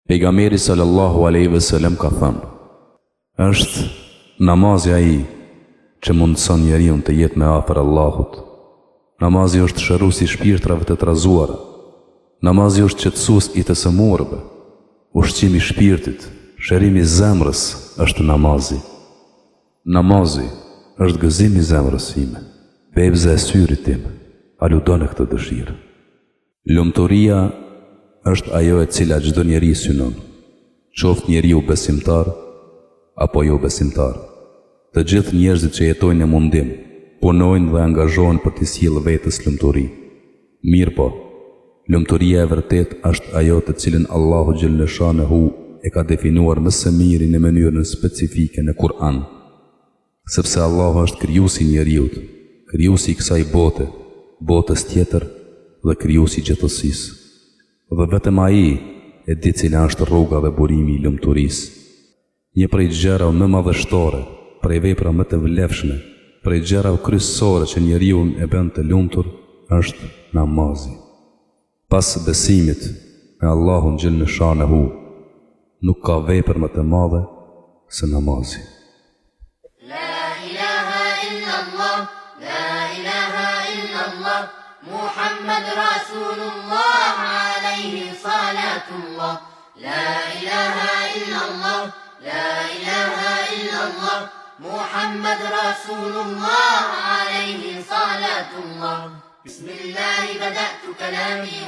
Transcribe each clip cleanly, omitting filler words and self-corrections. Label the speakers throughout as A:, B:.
A: Pejgamberi sallallahu alaihi wasallam ka thënë: është namazi ai që mundson njeriu të jetë më afër Allahut. Namazi është shërues i shpirtrave të trazuara. Namazi është qetësues i të sëmurëve. Ushqimi i shpirtit, shërimi i zemrës është namazi. Namazi është gëzimi i zemrës time, bebza e syrit tim, a ludon e këtë dëshirë. Lumturia është ajo e cila çdo njeri synon, qoftë njeriu besimtar apo jo besimtar. Të gjithë njerëzit që jetojnë në mundim, punojnë dhe angazhohen për të sjellë vetes lumturi. Mirë po, lumturia e vërtet është ajo të cilën Allahu xhallal shanehu e ka definuar më së miri në mënyrën specifike në Kur'an. Sepse Allahu është krijuesi i njeriut, krijuesi i kësaj bote, botës tjetër dhe krijuesi i gjithësisë. Dhe vetëm ai e di cila është rruga dhe burimi i lumturisë. Një prej gjërave më madhështore, prej veprave më të vlefshme, prej gjërave kryesore që njeriu e bën të lumtur është namazi. Pas besimit me Allahun xhallal shanehu, nuk ka vepër më të madhe se namazi.
B: محمد رسول الله عليه صلاة الله لا إله إلا الله لا إله إلا الله محمد رسول الله عليه صلاة الله بسم الله بدأت كلامي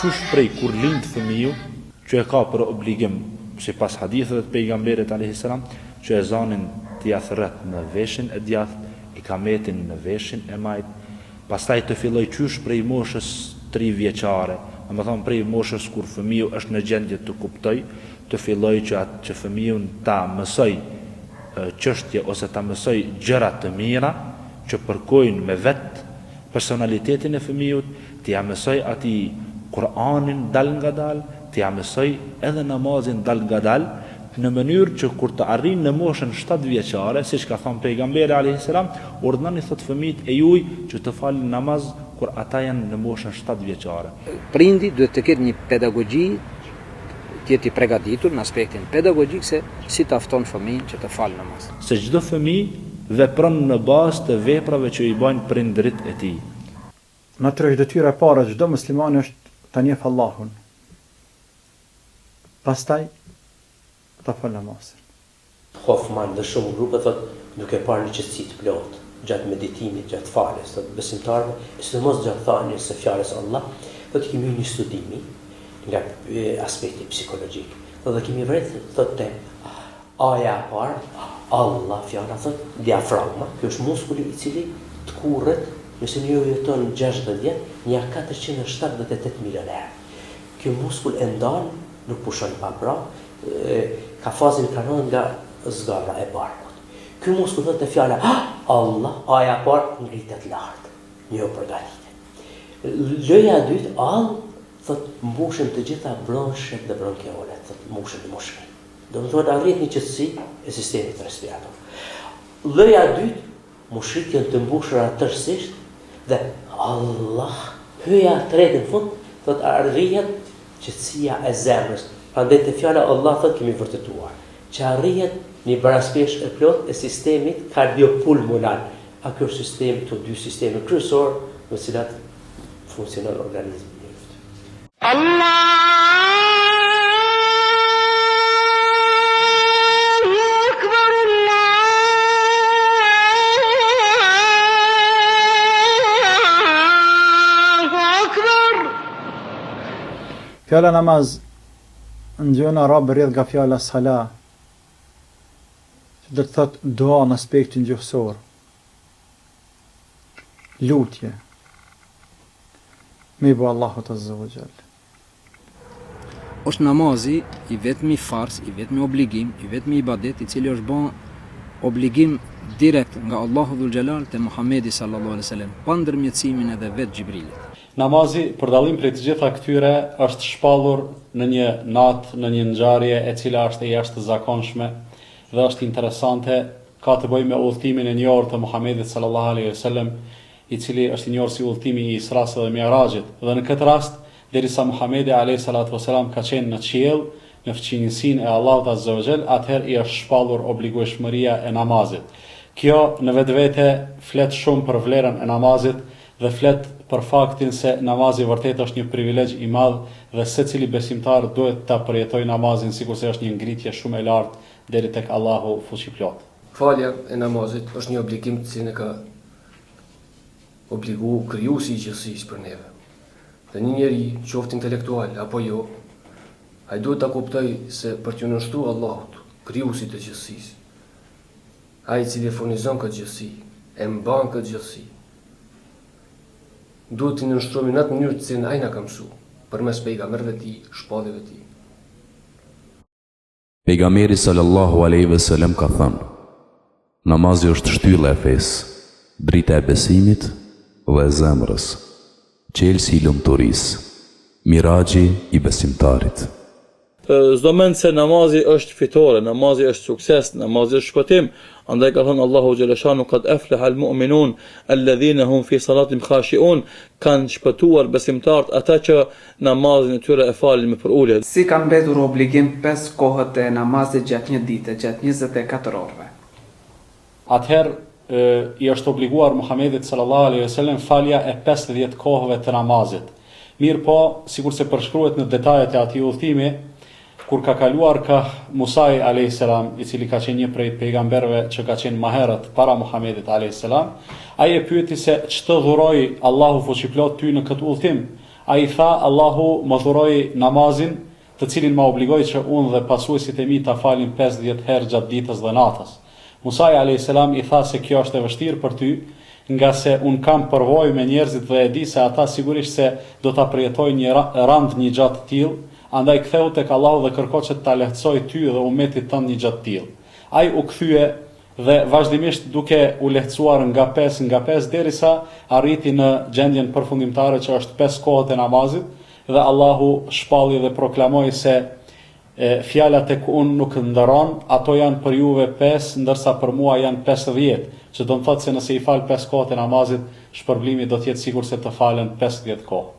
C: Qysh prej kur lind fëmiu që e ka për obligim sipas haditheve të pejgamberit alayhis salam që e zanin t'i thret në veshin e djathtë, i kametin në veshin e majt. Pastaj të filloj qysh prej moshës 3 vjeçare, domethënë prej moshës kur fëmiu është në gjendje të kuptoj, të filloj që fëmiun ta mësoj çështje ose ta mësoj gjëra të mira që përkojnë me vet personalitetin e fëmiut, t'ia mësoj atij Kur'anin dal nga dal, t'ia mësoj edhe namazin dal nga dal, në mënyrë që kur të arrin në moshën 7 vjeçare, siç ka thënë pejgamberi alayhis salam, urdhënoni thot fëmijët e juaj që të falin namaz kur ata janë në moshën 7 vjeçare.
D: Prindi duhet të ketë një pedagogji, të jetë i përgatitur në aspektin pedagogjik se si të afton fëmijën që të falë namaz.
C: Se çdo fëmijë vepron në bazë të veprave që i bajnë prindrit e tij.
E: Natyrë detyra e parë çdo musliman është ta njeh Allahun. Pastaj ta fal namazin.
F: Hoffman dhe shumë grupe thot duke parë një qetësi të plotë gjatë meditimit, gjatë falës, thot besimtarëve, sidomos gjatë thënies së fjalës Allah, thot kemi një studimi nga aspekti psikologjik. Dhe kemi vërtet thot te aja e parë, Allah fjala thot diafragma, ky është muskuli i cili të kurret, nëse një jeton 60 vjet, një 478 milion herë. Ky muskull e ndan, nuk pushon pa pra, ka fazën kanon nga zgara e barkut. Ky muskull thot te fjala Allah, aja e parë ngritet lart, një përgatitet. Lëja e dytë thot mbushen të gjitha bronshet dhe bronkeolet, thot mbushen në mushkël. Do të thotë arrit një qetësi e sistemit respirator. Lëja e dytë, mushrit janë të mbushura tërësisht dhe Allah, hyja e tretë në fund, thot arrihet qetësia e zemrës. Prandaj te fjala Allah thot kemi vërtetuar që arrihet një baraspjesh e plot e sistemit kardiopulmonar. A ky është sistemi, këto dy sisteme kryesor në të cilat funksionon organizmi.
E: Fjala namaz në gjuhën arabe rrjedh nga fjala sala, që do të thotë dua në aspektin gjuhësor. Lutje me bu Allahut azza wa jall.
D: Është namazi i vetmi fars, i vetmi obligim, i vetmi ibadet i cili është bën obligim direkt nga Allahu dhul Jalal te Muhamedi sallallahu alaihi wasallam, pa ndërmjetësimin edhe vet Xhibrilit.
G: Namazi, për dallim prej të gjitha këtyre, është shpallur në një natë, në një ngjarje e cila është e jashtëzakonshme dhe është interesante, ka të bëjë me udhëtimin e njohur të Muhamedit sallallahu alaihi wasallam, i cili është i njohur si udhëtimi i Isras dhe Mi'rajit. Dhe në këtë rast, derisa Muhamedi alayhi salatu wasalam ka qenë në qiell, me fqinjësinë e Allahut Azza wa Jall, atëherë i është shpallur obligueshmëria e namazit. Kjo në vetvete flet shumë për vlerën e namazit dhe flet për faktin se namazi vërtet është një privilegj i madh dhe secili besimtar duhet ta përjetojë namazin sikurse është një ngritje shumë e lartë deri tek Allahu fuqiplot.
H: Falja e namazit është një obligim të cilin e ka obligu krijuesi i gjithësisë për neve. Dhe një njeri, qoftë intelektual apo jo, ai duhet ta kuptoj se për t'ju nënshtruar Allahut, krijuesit të gjithësisë, ai i cili furnizon këtë gjithësi, e mban këtë gjithësi, duhet t'i nënshtrohemi në atë mënyrë të cilën ai na ka mësuar, përmes pejgamberëve të tij, shpallëve të tij.
A: Pejgamberi sallallahu alaihi wasallam ka thënë: namazi është shtylla e fesë, drita e besimit dhe e zemrës, qelsi i lumturisë, miraxhi i besimtarit.
I: Çdo mend se namazi është fitore, namazi është sukses, namazi është shpëtim. Andaj ka thënë Allahu xhaleshanu qad aflaha almu'minun alladhina hum fi salatihim khashi'un, kanë shpëtuar besimtarët ata që namazin e tyre e falin me përulje.
J: Si kanë mbetur obligim 5 kohët e namazit gjatë një dite, gjatë 24 orëve.
G: Atëherë i është obliguar Muhamedit sallallahu alaihi wasallam falja e 50 kohëve të namazit. Mirë po, sikurse përshkruhet në detajet e atij udhëtimi, kur ka kaluar ka Musai a.s. i cili ka qenë një prej pejgamberëve që ka qenë më herët para Muhamedit a.s. ai e pyeti se ç'të dhuroi Allahu fuqiplot ty në këtë udhëtim. Ai tha, Allahu më dhuroi namazin, të cilin më obligoi që unë dhe pasuesit e mi ta falim 50 herë gjatë ditës dhe natës. Musai a.s. i tha se kjo është e vështirë për ty, nga se unë kam përvojë me njerëzit dhe e di se ata sigurisht se do ta përjetojnë një rand një gjatë të tillë. Andaj ktheu tek Allahu dhe kërko që ta lehtësoj ty dhe umetit tënd një gjatë tillë. Ai u kthye dhe vazhdimisht duke u lehtësuar nga 5 derisa arriti në gjendjen përfundimtare që është 5 kohët e namazit dhe Allahu shpalli dhe proklamoi se fjalat tek unë nuk ndëron, ato janë për juve 5 ndërsa për mua janë 50, që do të thotë se nëse i fal 5 kohët e namazit, shpërblimi do të jetë sikur se të falen 50 kohë.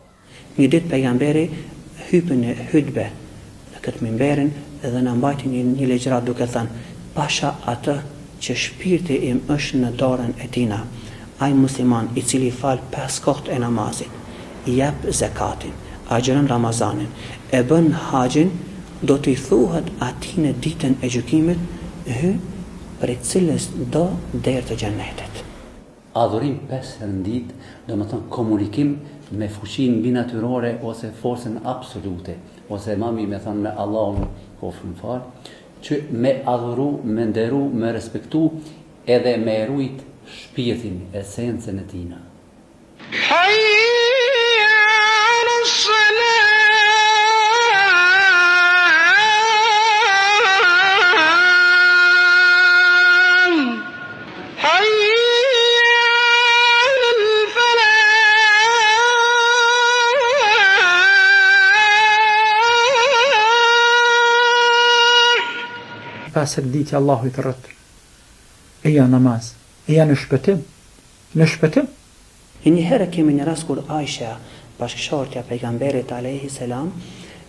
K: Një ditë pejgamberi hypën në hutbe në këtë mimberin dhe na mbajti një legjërat duke thënë: pasha atë që shpirti im është në dorën e tina, ai musliman i cili fal 5 kohët e namazit, i jep zakatin, agjeron Ramazanin, e bën haxhin, do t'i thuhet atij në ditën e gjykimit, hy për cilës do derë të xhenetit.
L: Adhurim 5 herë në ditë, do të thonë komunikim me fuqinë binatyrore ose forcën absolute, ose më mirë me thënë me Allahun kofshën fal, që me adhuru, me nderu, me respektu edhe me rujt shpirtin, esencën e tina.
E: Pasër ditë Allahu i të rëtë. Eja namaz, eja në shpëtim. Në shpëtim.
K: Një herë kemi një rast kur Aisha, bashkëshortja pejgamberit alayhi salam,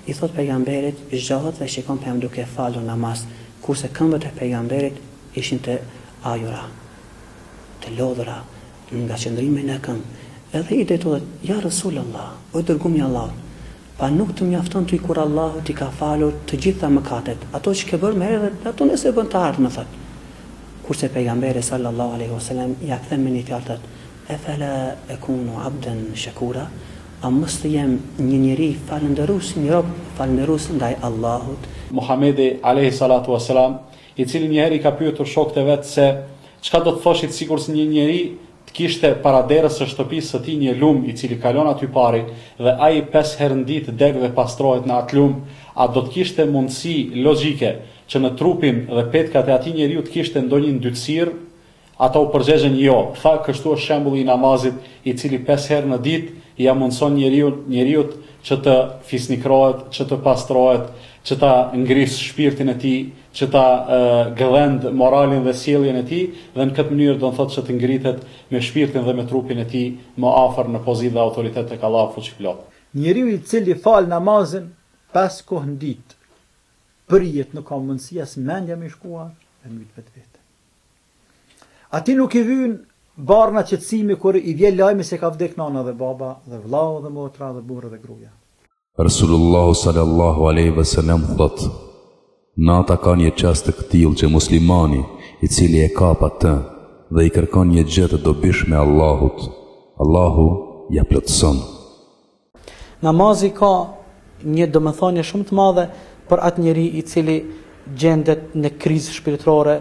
K: i thot pejgamberit zgjohet dhe shikon pejgamberin duke falur namaz, kurse këmbët e pejgamberit ishin të ajura, të lodhura nga qëndrimi në këmbë. Edhe i drejtohet: ja Rasulullah, o dërgumi i Allahut, pa nuk të mjafton ty kur Allahu t'i ka falur të gjitha mëkatet, ato që ke bërë më herët, ato nëse bën të ardhmë, thot. Kurse pejgamberi sallallahu alaihi wasallam ja kthen me një fjalë: "Efala akunu abdan shakura", a mos të jem një njeri falëndërues, një rob falëndërues ndaj Allahut.
G: Muhamedi alayhi salatu wasalam, i cili një herë i ka pyetur shokët e vet se çka do të thoshit sikur se një njeri kishte para derës së shtëpisë së tij një lum i cili kalon aty pari dhe ai 5 herë në ditë del dhe pastrohet në atë lum, a do të kishte mundësi logjike që në trupin dhe petkat e atij njeriu të kishte ndonjë ndytësirë? Ata u përgjigjen jo. Tha, kështu është shembulli i namazit, i cili 5 herë në ditë ja mundson njeriu që të fisnikrohet, që të pastrohet, që ta ngrisë shpirtin e tij, që ta gëdhend moralin dhe sjelljen e tij, dhe në këtë mënyrë do të thotë që të ngritet me shpirtin dhe me trupin e tij më afër në pozitë dhe autoritet tek Allahu fuqiplot.
E: Njeriu i cili fal namazin 5 kohë në ditë, Përjet nuk ka mundësi as mendja me shkuar e myt vetë. Ati nuk I vyn barna qetësimi kur I vjen lajmi se ka vdek nana dhe baba dhe vllau dhe motra dhe burrë dhe gruaja.
A: Rasulullahu sallallahu alaihi wasallam thot: nata ka një çast të këtill që muslimani I cili e kap atë dhe I kërkon një gjë të dobishme Allahut, Allahu ja plotëson.
M: Namazi ka një domethënie shumë të madhe për atë njeri I cili gjendet në krizë shpirtërore,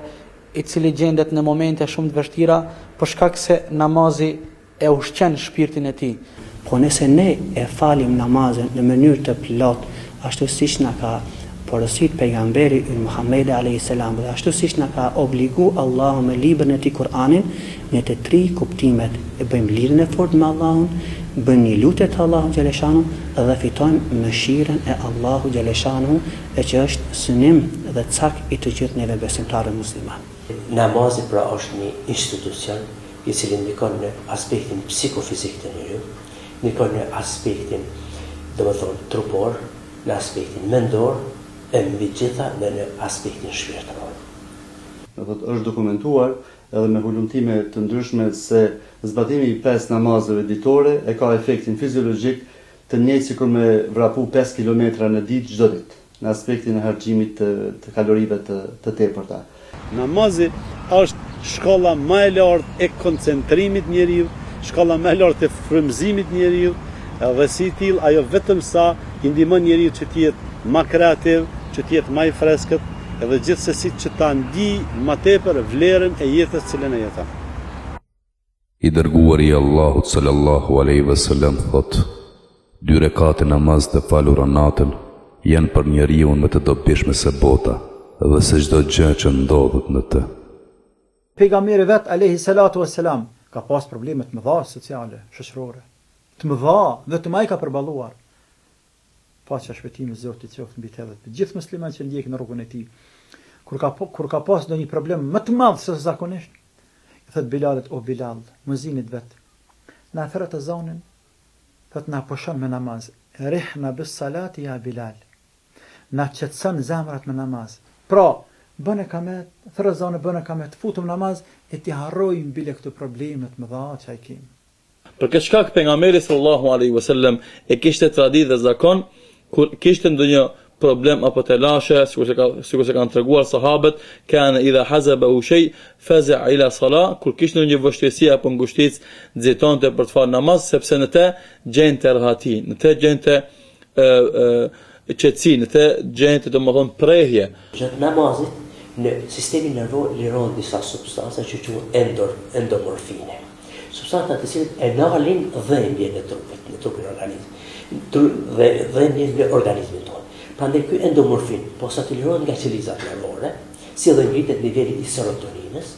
M: I cili gjendet në momente shumë të vështira, për shkak se namazi e ushqen shpirtin e tij.
K: Po nëse ne e falim namazin në mënyrë të plot, ashtu siç na ka porosit pejgamberi Muhammed a.s. dhe ashtu siç na ka obligu Allahu me librin e tij Kur'anin, ne të tri kuptimet e bëjmë lidhjen e fortë me Allahun, bëjmë një lutje te Allahu xhaleshanu dhe fitojmë mëshirën e Allahu xhaleshanu, e që është synim dhe cak I të gjithë neve besimtarë musliman.
F: Namazi pra është një institucion I cili ndikon në aspektin psikofizik të njeriu, ndikon në aspektin, domethënë trupor, në aspektin mendor, e mbi gjitha dhe në aspektin shpirtëror.
N: Është dokumentuar edhe me hulumtime të ndryshme se zbatimi I 5 namazeve ditore e ka efektin fiziologjik të njëjtë sikur me vrapu 5 kilometra në ditë çdo ditë, në aspektin e harxhimit të kalorive të tepërta.
O: Namazi është shkolla më e lartë e koncentrimit njeriu, shkolla më e lartë e frymëzimit njeriu, dhe si till ajo vetëm sa I ndihmon njeriu që të jetë më kreativ, që të jetë më I freskët, edhe gjithsesi që ta ndij më tepër vlerën e jetës cilën e jeton.
A: I dërguari I Allahut sallallahu alaihi wasallam thot: 2 rekate namaz të falura natën janë për njeriu më të dobishme se bota dhe se çdo gjë që ndodhet në të.
E: Pejgamberi vet alayhi salatu wassalam ka pas probleme të mëdha sociale, shoqërore. Të mëdha, vetëm ai ka përballuar. Paqja shpëtimi Zotit qoftë mbi të gjithë muslimanët që ndjekin rrugën e tij. Kur ka pas ndonjë problem më të madh se zakonisht, I thot Bilalit: o Bilal, muezinit vet, na thret azanin, thot na pushon me namaz. Rihna bis salati ya Bilal. Na qetson zemrat me namaz. Pra, bën e kamet, thret azanin bën e kamet, futum namaz e ti harrojmë bile këto probleme të mëdha që ai kemi.
I: Për këtë shkak pejgamberi sallallahu alaihi wasallam e kishte traditë dhe zakon kur kishte ndonjë problem apo të lashe, sikur se kanë treguar sahabët, kanë idha hazabahu shay faza ila salat, kur kishte ndonjë vështirësi apo ngushticë, nxitonte për të falë namaz, sepse në të gjente rahati, në të gjente qetësi, në të gjente domethënë prehje.
F: Gjatë namazit në sistemin nervor lirohen disa substanca që quhen endomorfine. Substanca të cilat e nalin dhimbjen e trupit, në trupin organizëm, dhe dhimbjen në organizmin tonë. Prandaj ky endomorfin, posa të lirohet nga qelizat nervore, si dhe ngritet niveli I serotoninës,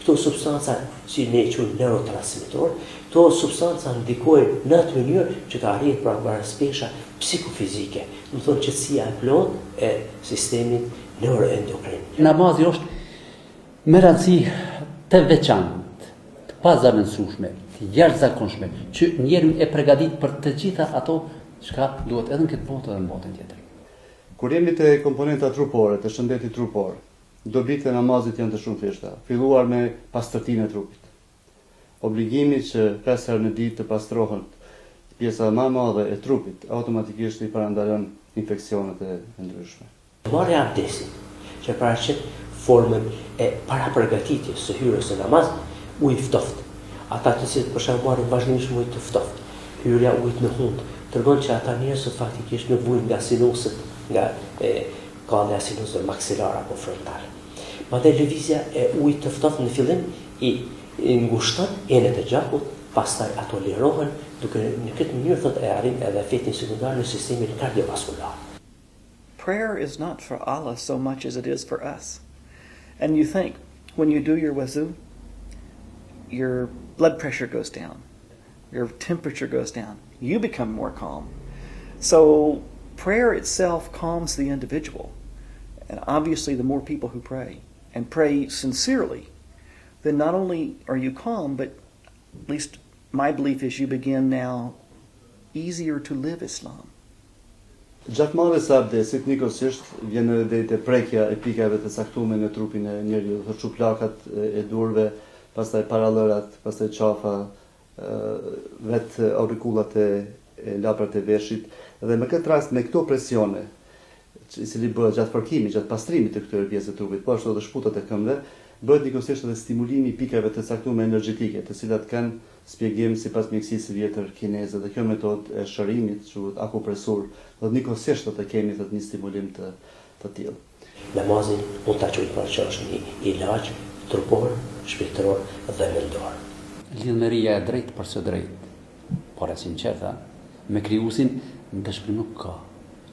F: këto substanca që ne quajmë neurotransmitor, këto substanca ndikojnë në atë mënyrë që të arrihet pra marrëspeshja psikofizike, do të thonë qetësia e plotë e sistemit neuroendokrin.
L: Namazi është me rëndësi të veçantë, të pazavendësueshme, të jashtëzakonshme, që njeriu e përgatit për të gjitha ato çka duhet edhe në këtë botë edhe në botën tjetër.
N: Kur jemi te komponenta trupore, të shëndetit trupor, dobit e namazit janë të shumëfishta, filluar me pastërtinë e trupit. Obligimi që 5 herë në ditë të pastrohen pjesa më e madhe e trupit, automatikisht I parandalon infeksionet e ndryshme.
F: Marrja e abdesit, që paraqet formën e parapërgatitjes së hyrjes në namaz, ujë ftoft. Ata të cilët për shembull marrin vazhdimisht ujë të ftoft, hyrja ujit në hund, tregon që ata njerëz faktikisht nuk vujnë nga sinusët, nga kallja e sinusëve maksilar apo frontal. Madje lëvizja e ujit të ftoft në fillim I ngushton enet e gjakut, pastaj ato lirohen, duke në këtë mënyrë thotë e arrin edhe efektin sekondar në sistemin kardiovaskular.
P: Prayer is not for Allah so much as it is for us. And you think, when you do your wuzu, your blood pressure goes down, your temperature goes down, you become more calm. So prayer itself calms the individual. And obviously the more people who pray, and pray sincerely, then not only are you calm, but at least my belief is you begin now easier to live Islam.
N: Gjatë marrjes së abdesit, nikosisht vjen edhe te prekja e pikave të caktuara në trupin e njeriu, të çuplakat e durve, pastaj parallërat, pastaj qafa, vetë aurikullat e laprat e veshit, dhe në këtë rast me këto presione, i cili bëhet gjatë parkimit, gjatë pastrimit të këtyre pjesëve të trupit, po ashtu edhe shputat e këmbëve, bëhet nikosisht edhe stimulimi i pikave të caktuara energjetike, të cilat kanë spjegim sipas mjekësisë së vjetër kineze, dhe kjo metodë e shërimit, quhet akupresur, do nikosisht të kemi një stimulim të tillë.
F: Namazin mund ta quajmë pra që është një ilaç trupor, shpirtëror dhe mendor.
L: Lidhëria e drejtë për së drejtë, por e sinqerta, me krijuesin dëshpërim nuk ka.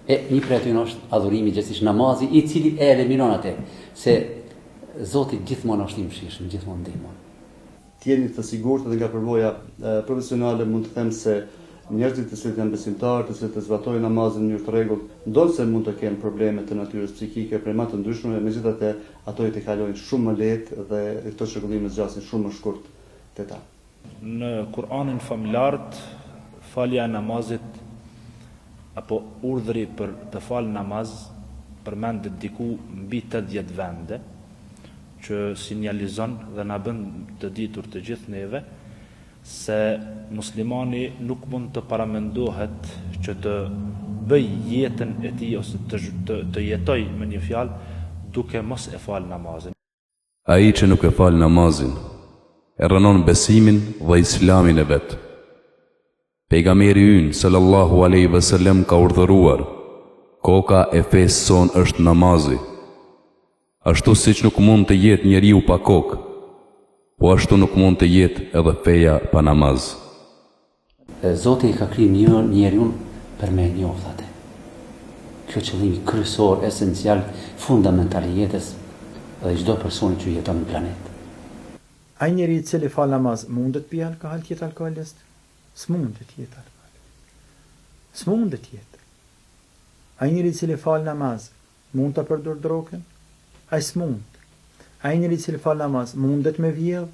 L: E një prej atyre është adhurimi gjithsesi namazi, i cili e eliminon atë, se Zoti gjithmonë është i mëshirshëm, gjithmonë ndihmon.
N: Të jeni të sigurt edhe nga përvoja profesionale mund të them se njerëzit të cilët janë besimtarë, të cilët zbatojnë namazin në mënyrë të rregullt, ndonse mund të kenë probleme të natyrës psikike, probleme të ndryshme, megjithatë ato i të kalojnë shumë më lehtë dhe këto çrregullime zgjasin shumë më shkurt te ta.
C: Në Kur'anin familjarët, falja e namazit apo urdhri për të falë namaz përmendet diku mbi 80 vende, që sinjalizon dhe na bën të ditur të gjithë neve se muslimani nuk mund të paramendohet që të bëj jetën e tij ose të jetoj me një fjalë duke mos e fal namazin.
A: Ai që nuk e fal namazin e rënon besimin dhe islamin e vet. Pejgamberi ynë sallallahu alaihi wasallam ka urdhëruar: koka e fesë son është namazi. Ashtu siç nuk mund të jetë njeriu pa kokë, po ashtu nuk mund të jetë edhe feja pa namaz.
L: Zoti i ka kriju njeriun për me njohur atë. Kjo qëllimi kryesor, esencial, fundamental i jetës dhe çdo personi që jeton në planet.
E: Ai njeri i cili fal namaz mundet pi alkohol, të jetë alkoolist? S'mundet të jetë alkoolist. S'mundet të jetë. Ai njeri i cili fal namaz mund të përdor drogën? Ai s'mund. Ai njeri i cili fal namaz mundet me vjedh,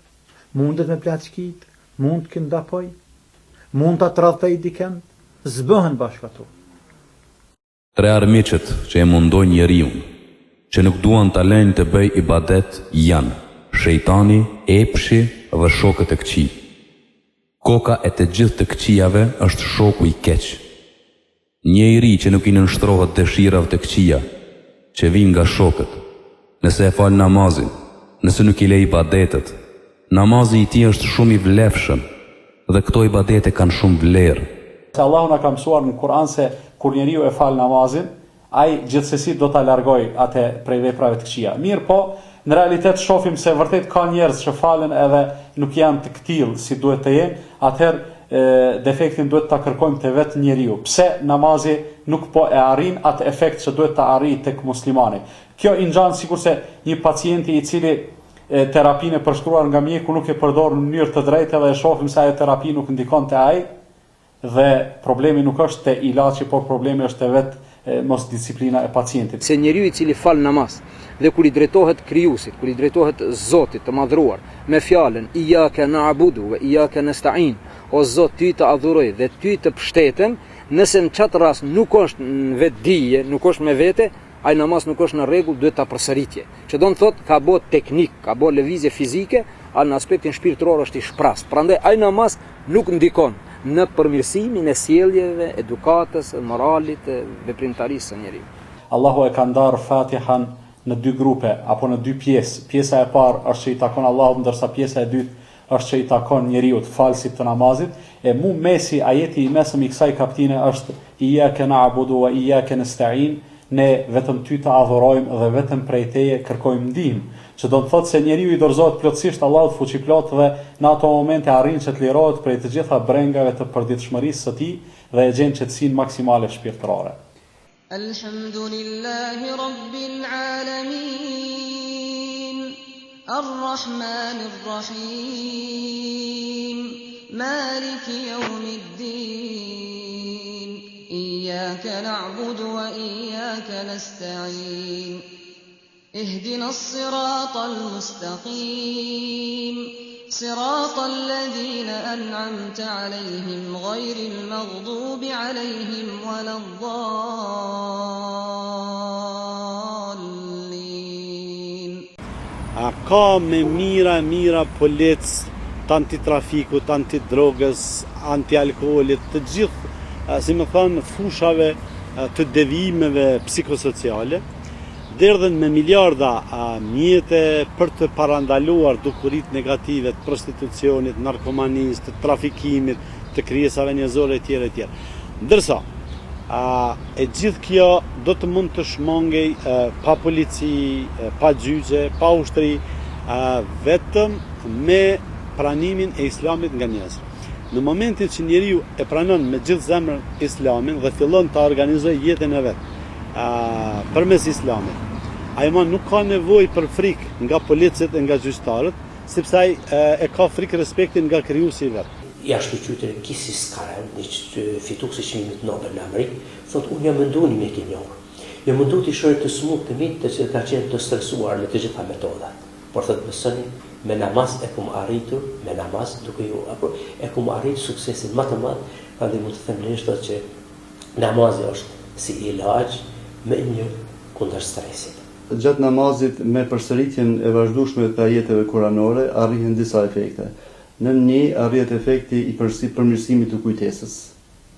E: mundet me plaçkit, mund të këndapoj, mund të tradhtej dikën, zbëhen bashkë ato.
A: Tre armiqet që e mundojnë njeriu, që nuk duan ta lënë të bëj ibadet, janë shejtani, epshi dhe shokët e këqij. Koka e të gjithë të këqijave është shoku i keq. Një i ri që nuk i nënshtrohet dëshirave të këqija, që vijnë nga shokët, nëse e fal namazin, nëse nuk i lej ibadetet, namazi i tij është shumë i vlefshëm dhe këto ibadete kanë shumë vlerë.
G: Se Allahu na ka mësuar në Kur'an se kur njeriu e fal namazin, ai gjithsesi do ta largoj atë prej veprave të këqija. Mirë po, në realitet shohim se vërtet ka njerëz që falen edhe nuk janë të këtill si duhet të jenë, atëherë defektin duhet ta kërkojmë te vetë njeriu. Pse namazi nuk po e arrin atë efekt që duhet ta arrijë tek muslimani. Kjo i ngjan sikurse një pacienti i cili terapinë e përshkruar nga mjeku nuk e përdor në mënyrë të drejtë dhe e shohim se ajo terapi nuk ndikon te ai dhe problemi nuk është te ilaçi, por problemi është te vetë mos disiplina e pacientit.
D: Se njeriu i cili fal namaz dhe kur i drejtohet krijuesit, kur i drejtohet Zotit të madhruar me fjalën iyyaka na'budu wa iyyaka nasta'in, o Zot ty të adhuroj dhe ty të pështetem, nëse në çat rast nuk është në vetdije, nuk është me vete, ai namaz nuk është në rregull, duhet ta përsëritje. Që do të thotë ka bë teknik, ka bë lëvizje fizike, në aspektin shpirtëror është i shpras. Prandaj ai namaz nuk ndikon në përmirësimin e sjelljeve, edukatës, moralit, veprimtarisë së njeriu.
G: Allahu e ka ndarë Fatihan në dy grupe apo në dy pjesë. Pjesa e parë është që i takon Allahut, ndërsa pjesa e dytë është që i takon njeriu të falësit të namazit. E mu mesi, ajeti i mesëm i kësaj kapitine është iyyaka na'budu wa iyyaka nasta'in, ne vetëm ty të adhurojmë dhe vetëm prej teje kërkojmë ndihmë. Që do të thotë se njeriu i dorëzohet plotësisht Allahut fuqiplot dhe në ato momente arrin që të lirohet prej të gjitha brengave të përditshmërisë së tij dhe e gjen qetësinë maksimale shpirtërore.
B: Alhamdulillahi Rabbil Alamin, Ar-Rahmanir Rahim, Maliki Yawmiddin, Iyyaka na'budu wa iyyaka nasta'in. اهدنا الصراط المستقيم صراط الذين أنعمت عليهم غير المغضوب عليهم ولا الضالين
O: ka me mira polic të antitrafikut, antidrogës, antialkoolit, të gjithë, si më thënë, fushave të devijimeve psikosociale, derdhen me miliarda mjete për të parandaluar dukurit negative të prostitucionit, narkomanisë, të trafikimit, të krijesave njerëzore etj. Ndërsa, e gjithë kjo do të mund të shmangej pa polici, pa gjyqe, pa ushtri, vetëm me pranimin e islamit nga njerëzit. Në momentin që njeriu e pranon me gjithë zemrën islamin dhe fillon të organizojë jetën e vet përmes islamit, ai nuk ka nevojë për frikë nga policët e nga gjyqtarët, sepse ai e ka frikë respektin nga krijuesi i vet.
F: Ja shkëqytër Kisi Skaren, një fitues i çmimit Nobel në Amerikë, thotë unë jam menduar me këtë njohur. Jam menduar të shoh të smut të mit të që ka qenë të stresuar në të gjitha metodat. Por thotë besoni, me namaz e kum arritur, me namaz duke ju apo e kum arritur suksesin më të madh, prandaj mund të them lësht që namazi është si ilaç më i mirë kundër stresit.
N: Gjatë namazit me përsëritjen e vazhdueshme të ajeteve kuranore arrihen disa efekte. Në një arrihet efekti i përmirësimit të kujtesës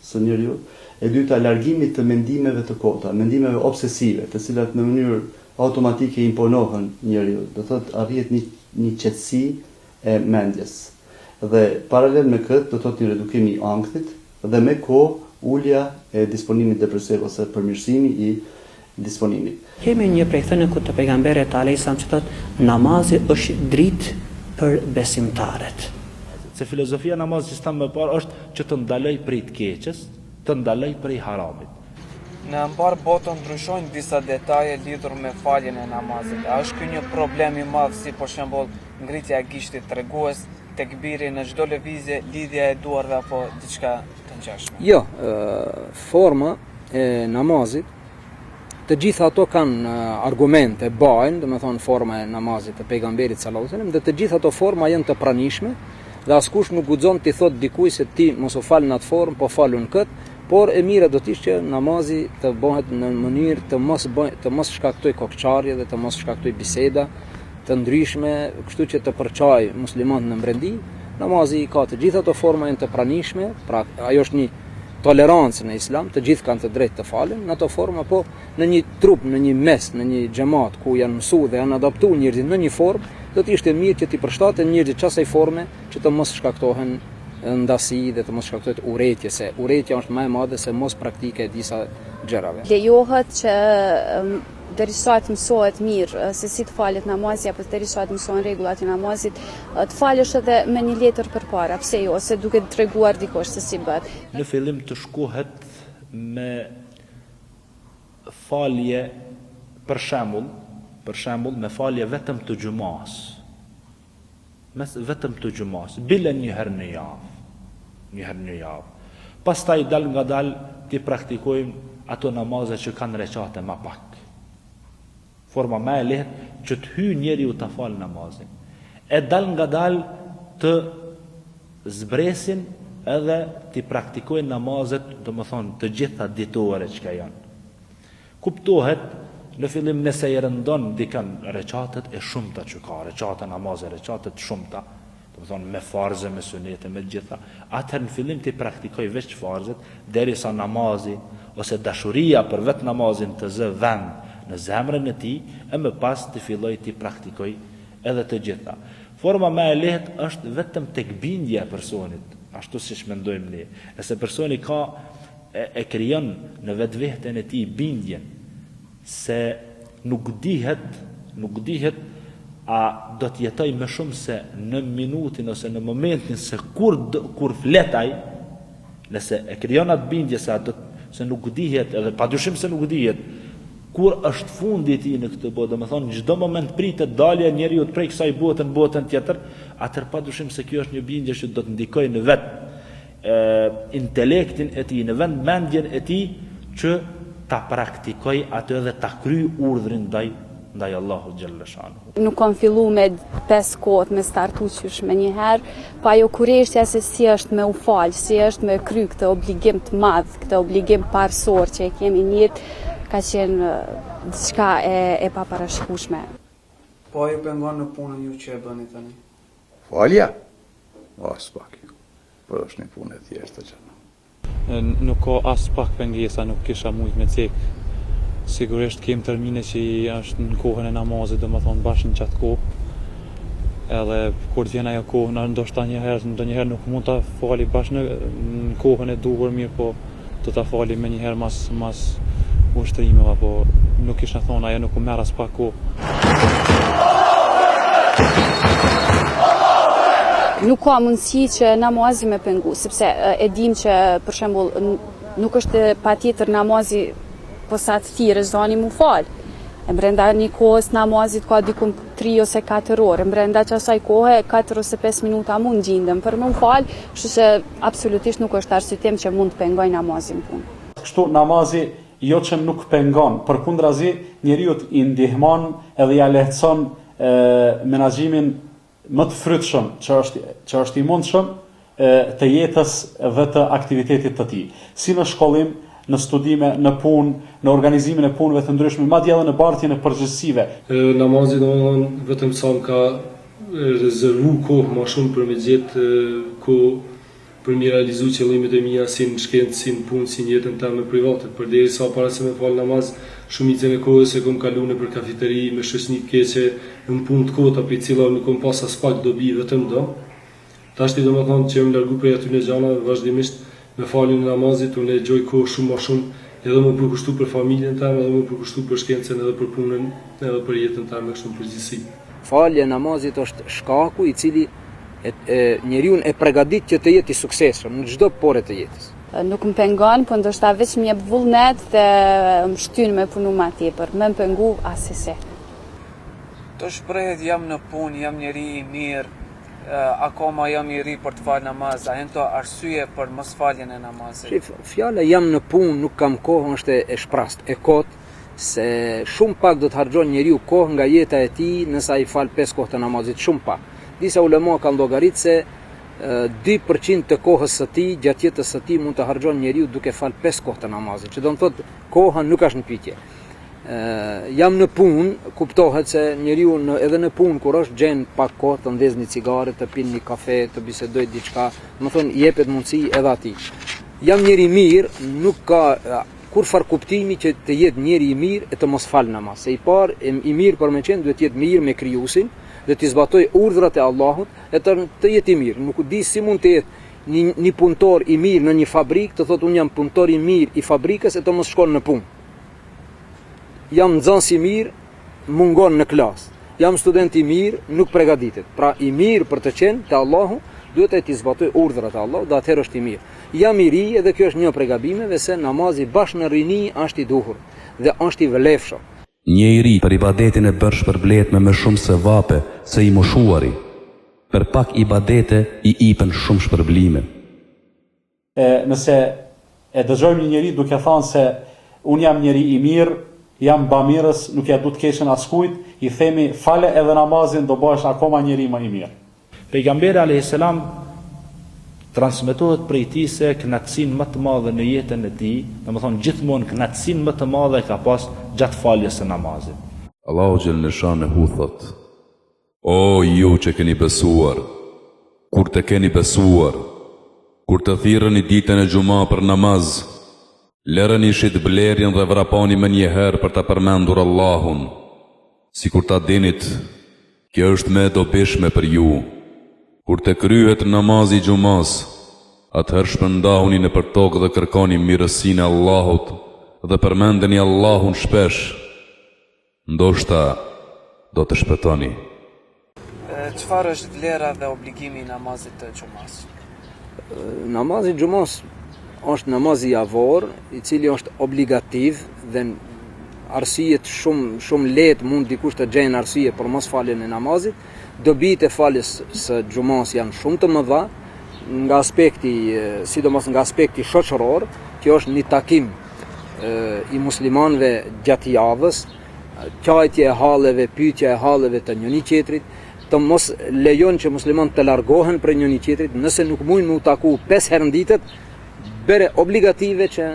N: së njeriu, e dyta largimit të mendimeve të kota, mendimeve obsesive, të cilat në mënyrë automatike imponohen njeriu. Do thotë arrihet një qetësi e mendjes. Dhe paralel me këtë do thotë një redukim i ankthit dhe me kohë ulja e disponimit depresiv ose përmirësimi i disponimit.
K: Kemi një prej thënie ku të pejgamberit alayhis salam që thotë namazi është dritë për besimtarët.
C: Se filozofia namazit që stamë më parë është që të ndaloj prej të keqes, të ndaloj prej haramit.
J: Në mbar botën ndryshojnë disa detaje lidhur me faljen e namazit. A është ky një problem i madh si për shembull ngritja e gishtit tregues, tekbiri në çdo lëvizje, lidhja e duarve apo diçka të ngjashme?
D: Jo, forma e namazit, të gjitha ato kanë argumente, bajnë, do të thonë forma e namazit të pejgamberit sallallahu alajhi wasallam, dhe të gjitha ato forma janë të pranishme, dhe askush nuk guxon t'i thot dikujt se ti mos u fal në atë formë, po falun kët, por e mira do të ishte që namazi të bëhet në mënyrë të mos shkaktoj kokçarje dhe të mos shkaktoj biseda të ndryshme, kështu që të përçaj muslimanët në mbrendi. Namazi ka të gjitha ato forma janë të pranishme, pra ajo është një tolerancë në islam, të gjithë kanë të drejtë të falen në ato forma, po në një trup, në një mes, në një xhamat ku janë mësuar dhe janë adaptuar njerëzit në një formë, do të ishte mirë që t'i përshtaten njerëzit çasaj forme që të mos shkaktohen ndasi dhe të mos shkaktohet urrëtie, se urrëtia është më e madhe se mos praktike e disa gjërave.
Q: Lejohet që derisa të mësohet mirë se si të falet namazi apo derisa të mësohen rregullat e namazit, të falësh edhe me një letër përpara, pse jo, ose duke treguar dikush se si bëhet.
C: Në fillim të shkohet me falje për shembull me falje vetëm të xumas. Vetëm të xumas, bile një herë në javë. Pastaj dal nga dal ti praktikojmë ato namaze që kanë recate më pak. Forma më e lehtë që të hyjë njeriu ta fal namazin. E dal nga dal të zbresin edhe ti praktikojnë namazet, domethënë të gjitha ditore që janë. Kuptohet në fillim nëse i rëndon dikan recatet e shumta që ka, recate namaze, recatet shumta, domethënë me farze, me sunete, me gjitha, atëherë në fillim ti praktikoj veç farzet, derisa namazi ose dashuria për vetë namazin të zë vend në zemrën e tij, e më pas të filloj ti praktikoj edhe të gjitha. Forma më e lehtë është vetëm tek bindja e personit, ashtu siç mendojmë ne. Nëse personi ka e krijon në vetveten e tij bindjen se nuk dihet a do të jetoj më shumë se në minutin ose në momentin se kur fletaj, nëse e krijon atë bindje se nuk dihet, edhe padyshim se nuk dihet kur është fundi i tij në këtë botë, domethënë çdo moment pritet dalja e njeriu prej kësaj bote në botën tjetër, atëherë padyshim se kjo është një bindje që do të ndikojë në intelektin e tij, në vend mendjen e tij që ta praktikoj atë dhe ta kryj urdhrin ndaj Allahut xhalla shanu.
Q: Nuk kam filluar me 5 kohët me startu qysh me një herë, pa ajo kurreshtja se si është me u fal, si është me kry këtë obligim të madh, këtë obligim parësor që e kemi në jetë, ka qenë diçka e paparashikueshme.
J: Po ju pengon në punën ju që e bëni tani?
R: Falja? As pak. Po është një punë e thjeshtë që.
S: Nuk ka as pak pengesa, nuk kisha mujt me cek. Sigurisht kem termine që është në kohën e namazit, domethënë bashkë në qatë kohë. Edhe kur t'vjen ajo kohë, ndoshta ndonjëherë nuk mund ta fali bashkë në kohën e duhur, mirë, po do ta fali më një herë mas ushtrimeve, po nuk kisha thonë ajo nuk u merr as pak kohë.
Q: Nuk ka mundësi që namazi me pengu, sepse e dim që për shembull nuk është patjetër namazi posa të thirrë zani mu fal. E brenda një kohës namazit ka diku 3 ose 4 orë, brenda asaj kohe 4 ose 5 minuta mund gjindem për më fal, kështu që absolutisht nuk është arsyetim që mund të pengoj namazin punë.
G: Kështu namazi jo që nuk pengon, përkundrazi njeriu i ndihmon edhe ja lehtëson menaxhimin më të frytshëm që është i mundshëm të jetës dhe të aktivitetit të tij, si në shkollim, në studime, në punë, në organizimin e punëve të ndryshme, madje edhe në bartjen e përgjegjësive.
H: Namazi domethënë vetëm sa ka rezervu kohë më shumë për me gjetë kohë për mi realizu qëllimet e mia si në shkencë, si në punë, si në jetën time private. Përderisa para se me fal namaz, shumicën e kohës e kam kaluar nëpër kafeteri me shoqëni të keqe, në punë të kota për cila nuk kam pas as pak dobi, vetëm do. Tashti domethënë që jam largu prej aty në xhanave vazhdimisht me faljen e namazit, unë e gjoj kohë shumë më shumë, edhe më përkushtu për familjen time, edhe më përkushtu për shkencën, edhe për punën, edhe për jetën time kështu në përgjithësi.
D: Falja e namazit është shkaku i cili njeriu e përgatit që të jetë i suksesshëm në çdo porë të jetës.
Q: Nuk më pengon, po ndoshta vetëm më jep vullnet dhe më shtyn me punu më tepër, më pengu asesi.
J: Të shprehet jam në punë, jam njeri i mirë, akoma jam i ri për të falë namaz, a hento arsye për mos faljen e namazit?
D: Fjala jam në punë, nuk kam kohë, është e shprast, e kot, se shumë pak do të harxhon njeriu kohë nga jeta e tij nëse ai fal 5 kohë të namazit, shumë pak. Disa ulema kanë llogaritë se 2% të kohës së tij, gjatë jetës së tij mund të harxhon njeriu duke fal 5 kohë të namazit, që do të thotë koha nuk është në pyetje. Jam në punë, kuptohet se njeriu edhe në punë kur është gjen pak kohë të ndez një cigare, të pin një kafe, të bisedoj diçka, do të thonë jepet mundësi edhe atij. Jam njeri i mirë, nuk ka kur far kuptimi që të jetë njeri i mirë e të mos fal namaz. Se i parë i mirë për me qenë duhet të jetë mirë me krijuesin, dhe të zbatoj urdhrat e Allahut e të jetë i mirë. Nuk di si mund të jetë një punëtor i mirë në një fabrikë, të thotë unë jam punëtor i mirë i fabrikës e të mos shkon në punë. Jam nxënës i mirë, mungon në klasë. Jam student i mirë, nuk përgatitet. Pra i mirë për të qenë te Allahu, duhet të zbatoj urdhrat e Allahut, dhe atëherë është i mirë. Jam i ri edhe kjo është një prej gabimeve se namazi bashkë në rini është i duhur dhe është i vlefshëm.
A: Një i ri për ibadetin e bërë shpërblet me më shumë se vape se i moshuari. Për pak ibadete i ipen shumë shpërblime.
G: Nëse e dëgjojmë një njeri duke thënë se unë jam njeri i mirë, jam bamirës, nuk ja du të keqen askujt, i themi fale edhe namazin do bësh akoma njeri më i mirë.
C: Pejgamberi a.s. transmetohet prej tij se kënaqësinë më të madhe në jetën e tij, domethënë gjithmonë kënaqësinë më të madhe ka pas gjatë faljes së namazit.
A: Allahu xhel në shanehu thot: O ju që keni besuar, kur të keni besuar, kur të thirreni ditën e xuma për namaz, lëreni shit blerjen dhe vrapani më një herë për të përmendur Allahun, sikur ta dinit, kjo është më e dobishme për ju. Kur të kryhet namazi xumas, atëherë shpërndahuni nëpër tokë dhe kërkoni mirësinë e Allahut dhe përmendeni Allahun shpesh. Ndoshta do të shpëtoni.
J: Çfarë është vlera dhe obligimi i namazit të xumas?
D: Namazi i xumas është namazi javor, i cili është obligativ dhe arsyet shumë lehtë mund dikush të gjejnë arsye për mos faljen e namazit. Dobit e faljes së xumas janë shumë të mëdha nga aspekti, sidomos nga aspekti shoqëror, kjo është një takim i muslimanëve gjatë javës, qajtje e halleve, pyetja e halleve të njëri tjetrit, të mos lejon që muslimanët të largohen prej njëri tjetrit, nëse nuk mundin u taku 5 herë në ditë, bere obligative që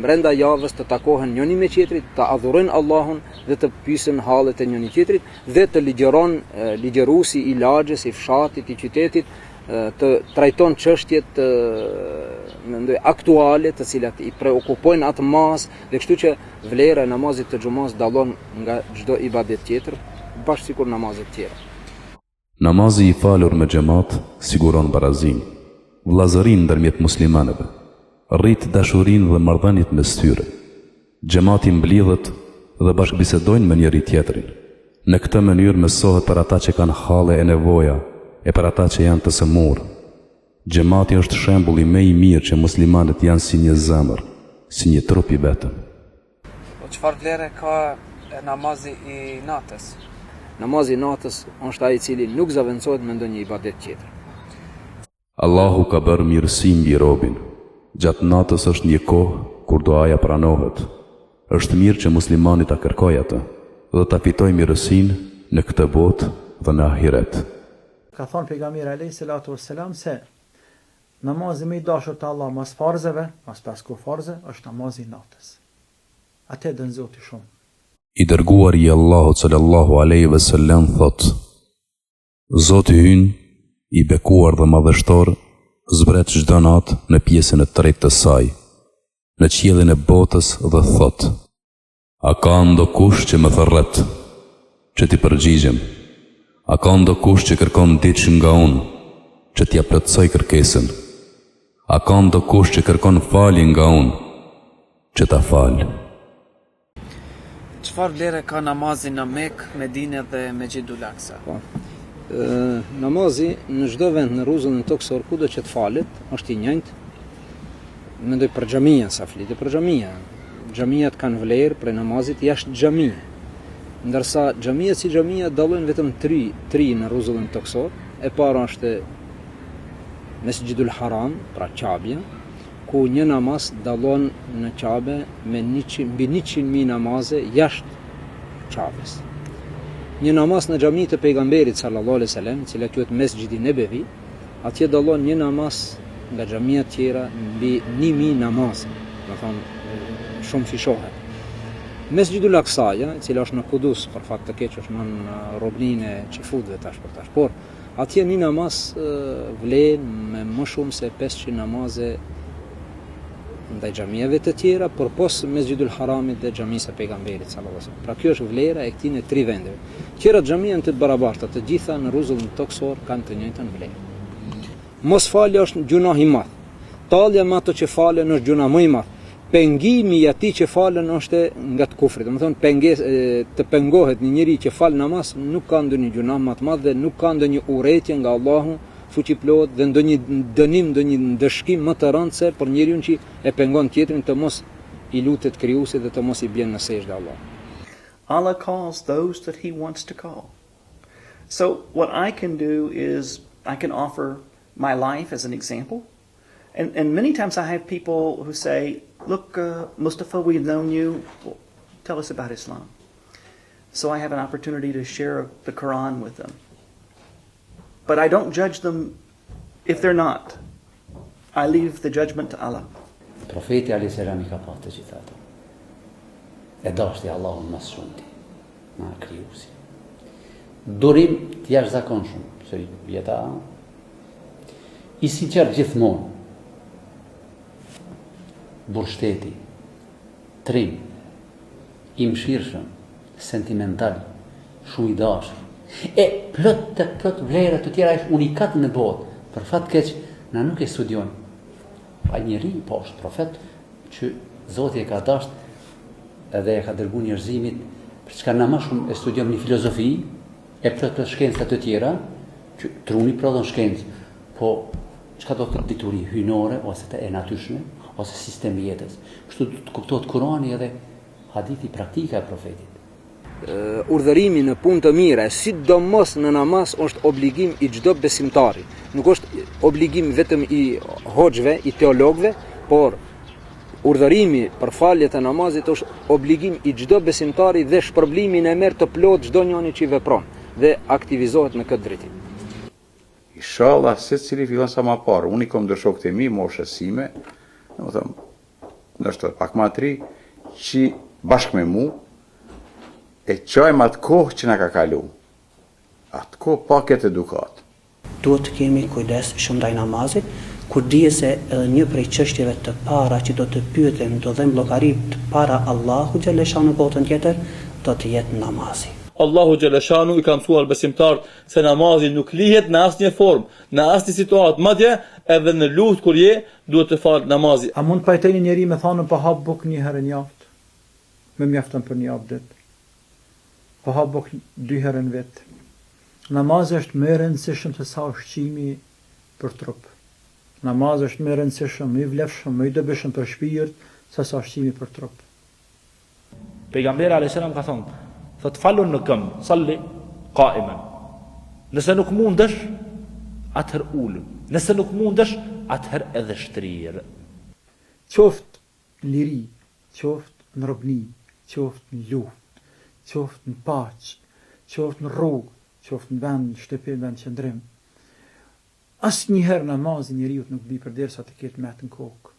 D: brenda javës të takohen njëri me tjetrit, të adhurojnë Allahun dhe të pyesin hallet e njëri tjetrit dhe të ligjëruesi i lagjes, i fshatit, i qytetit të trajton çështjet mendoj aktuale të cilat i preokupojnë atë mas dhe kështu që vlera e namazit të xhumas dallon nga çdo ibadet tjetër, bashkë sikur namazet tjera.
A: Namazi i falur me xhamat siguron barazinë, vllazërinë ndërmjet muslimanëve, rrit dashurinë dhe marrëdhëniet mes tyre. Xhamati mblidhet dhe bashkëbisedojnë me njëri tjetrin. Në këtë mënyrë mësohet për ata që kanë halle e nevoja e për ata që janë të sëmurë. Xhamati është shembulli më i mirë që muslimanët janë si një zemër, si një trup i vetëm.
J: Çfarë vlere ka namazi i natës?
D: Namazi i natës është ai i cili nuk zaventësohet me ndonjë ibadet tjetër.
A: Allahu ka bërë mirësi mbi robin. Gjatë natës është një kohë kur duaja pranohet. Është mirë që muslimani ta kërkojë atë dhe ta fitojë mirësinë në këtë botë dhe në ahiret.
E: Ka thonë pejgamberi alayhi salatu wassalam se namazi më i dashur te Allah mas farzeve, mas pesë farze, është namazi i natës. Atë dën Zoti shumë.
A: I dërguari i Allahut sallallahu alaihi wasallam thot: Zoti ynë i bekuar dhe madhështor zbret çdo natë në pjesën e tretë të saj, në qiellin e botës dhe thot: A ka ndo kush që më thërret, që ti përgjigjem? A ka ndo kush që kërkon diçka nga unë, që t'ja plotësoj kërkesën? A ka ndo kush që kërkon falje nga unë, që ta fal?
J: Çfarë vlere ka namazi në Mekë, Medinë dhe Mesjidul Aksa?
D: Namazi në çdo vend në rruzullin toksor kudo që të falet është i njëjtë. Mendoj për xhamia sa flitë për xhamia. Xhamiat kanë vlerë për namazit jashtë xhamie. Ndërsa xhamia si xhamia dallojnë vetëm tri në rruzullin toksor. E para është Mesjidul Haram, pra Qabja, ku një namaz dallon në Qabe me mbi 100.000 namaze jashtë Qabes. Një namaz në xhaminë të pejgamberit sallallahu alaihi wasallam, e cila quhet Mesjidi Nebevi, atje dallon një namaz nga xhamia të tjera mbi 1.000 namaze. Do thonë shumë fishohet. Mesjidul Aksaja, e cila është në Kudus, për fakt të keq është në robninë e çifutëve tash për tash, por atje një namaz vlen me më shumë se 500 namaze ndaj xhamive të tjera, por pos Mesjidul Haramit dhe xhamisë së pejgamberit sallallahu alaihi wasallam. Pra kjo është vlera e këtij në tri vendeve. Tjera xhamia janë të barabarta, të gjitha në rruzullin toksor kanë të njëjtën vlerë. Mos falja është gjunah i madh. Tallja me ato që falen është gjunah më i madh. Pengimi i atij që falen është nga të kufrit. Domethënë të pengohet një njeri që fal namaz nuk ka ndonjë gjunah më të madh dhe nuk ka ndonjë urrëtie nga Allahu fuqiplot dhe ndonjë dënim, ndonjë ndëshkim më të rëndë se për njeriu që e pengon tjetrin të mos i lutet krijuesit dhe të mos i bjen në sejdë Allah.
P: Allah calls those that he wants to call. So what I can do is I can offer my life as an example. And many times I have people who say, look, Mustafa, we've known you. Well, tell us about Islam. So I have an opportunity to share the Quran with them. But I don't judge them if they're not. I leave the judgment to Allah.
L: Profeti alayhis salam I ka pasur të gjitha ato. E dashti Allahun më shumë ti, na krijuesi. Durim të jashtëzakonshëm, se jeta I sinqert gjithmonë. Burshteti, trim, I mëshirshëm, sentimental, shumë I dashur. E plot vlera të tjera është unikat në botë. Për fat keq, na nuk e studion. Pa njeri, po është profet që Zoti e ka dashur edhe e ka dërguar njerëzimit, për çka na më shumë e studion një filozofi, e plot shkenca të tjera, që truni prodhon shkencë, po çka do të dituri hyjnore ose të e natyrshme ose sistemi jetës. Kështu të kuptohet Kurani edhe hadithi praktika e profetit.
D: Urdhërimi në punë të mira, sidomos në namaz, është obligim I çdo besimtari. Nuk është obligim vetëm I hoxhëve, I teologëve, por urdhërimi për faljet e namazit është obligim I çdo besimtari dhe shpërblimin e merr të plot çdo njeri që vepron dhe aktivizohet në këtë drejtim.
R: Inshallah, secili fillon sa më parë, unë I kam dhe shokët e mi, moshës sime, Në thëmë, nështë pak ma të ri, që bashkë me mu, e qajmë atë kohë që na ka kalu. Atë kohë pak e të edukat.
K: Duhet të kemi kujdes shumë ndaj namazit, kur dije se edhe një prej çështjeve të para që do të pyetem, do dhem llogarit para Allahu xhaleshanu në botën tjetër, do të jetë namazi.
I: Allahu xhaleshanu i ka mësuar besimtarët se namazi nuk lihet në asnjë formë, në asnjë situatë, madje edhe në luftë kur je, duhet të fal namazi.
E: A mund të pajteni njeri me thanën pa hap buk një herë në javë? Me mjaftën për një javë ditë. Pa hap buk 2 herë në vit. Namazi është më i rëndësishëm se sa ushqimi për trup. Namazi është më i rëndësishëm, më i vlefshëm, më i dobishëm për shpirt se sa ushqimi për trup.
C: Pejgamberi a.s. ka thonë, thot falun në këmbë, salli qaiman. Nëse nuk mundesh, atëher ulën. Nëse nuk mundesh, atëher edhe shtrirë.
E: Qoftë liri, qoftë në robni, qoftë në luftë, qoftë në paqë, qoftë në rrugë, qoftë në vend, shtëpi, në vend qëndrim. Asnjëherë namazi njeriu nuk bie përderisa të ketë metë në kokë.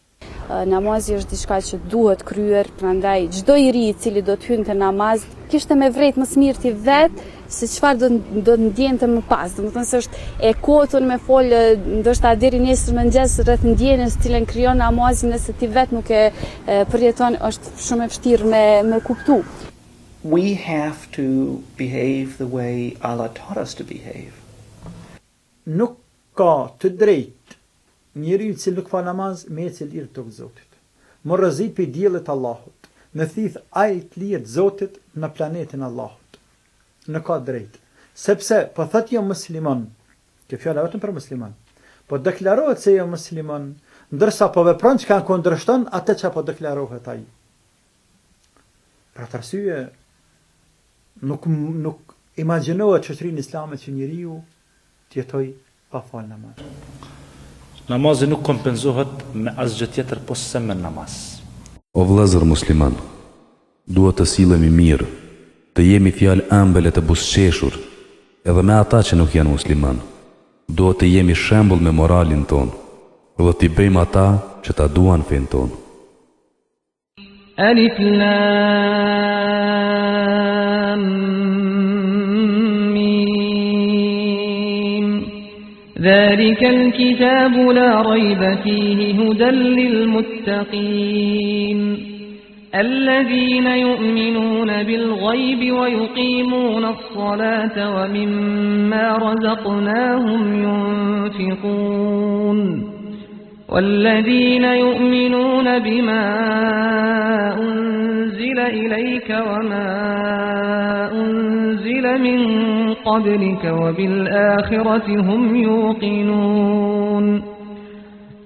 Q: Namazi është diçka që duhet kryer, prandaj çdo i ri i cili do të hynte namaz, kishte me vret më së miri ti vet se çfarë do të ndjente më pas. Domethënë se është e kotun me fol ndoshta deri nesër mëngjes rreth ndjenjes të cilën krijon namazi, nëse ti vet nuk e përjeton, është shumë e vështirë me kuptu.
P: We have to behave the way Allah taught us to behave.
E: Nuk ka të drejtë njeriu që nuk fa namaz me ecë lirë tok Zotit. Më rrezit për diellit Allahut. Me thith ai të lihet Zotit në planetin Allahut. Nuk ka drejtë. Sepse po thot jo musliman, kjo fjala vetëm për musliman. Po deklarohet se jo musliman, ndërsa po vepron çka kundërshton atë çka po deklarohet ai. Për atë arsye nuk imagjinohet shoqërinë islame që njeriu të jetojë pa fal namaz.
C: Namazi nuk kompenzohet me asgjë tjetër posa me namaz.
A: O vëllezër musliman, duhet të sillemi mirë, të jemi fjalë ëmbël e të buzëqeshur, edhe me ata që nuk janë musliman. Duhet të jemi shembull me moralin ton, dhe t'i bëjmë ata që ta duan fen ton.
B: Alif Lam ذلك الكتاب لا ريب فيه هدى للمتقين الذين يؤمنون بالغيب ويقيمون الصلاة ومما رزقناهم ينفقون والذين يؤمنون بما أنزل إليك وما أنزل من قبلك وبالآخرة هم يوقنون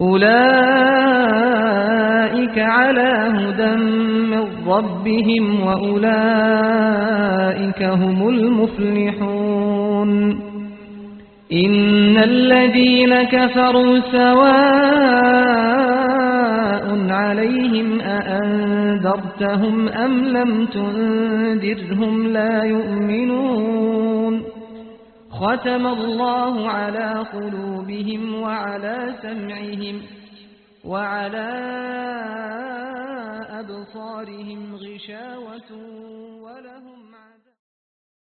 B: أولئك على هدى من ربهم وأولئك هم المفلحون إن الذين كفروا سواء عليهم أأنذرتهم أم لم تنذرهم لا يؤمنون ختم الله على قلوبهم وعلى سمعهم وعلى أبصارهم غشاوة ولا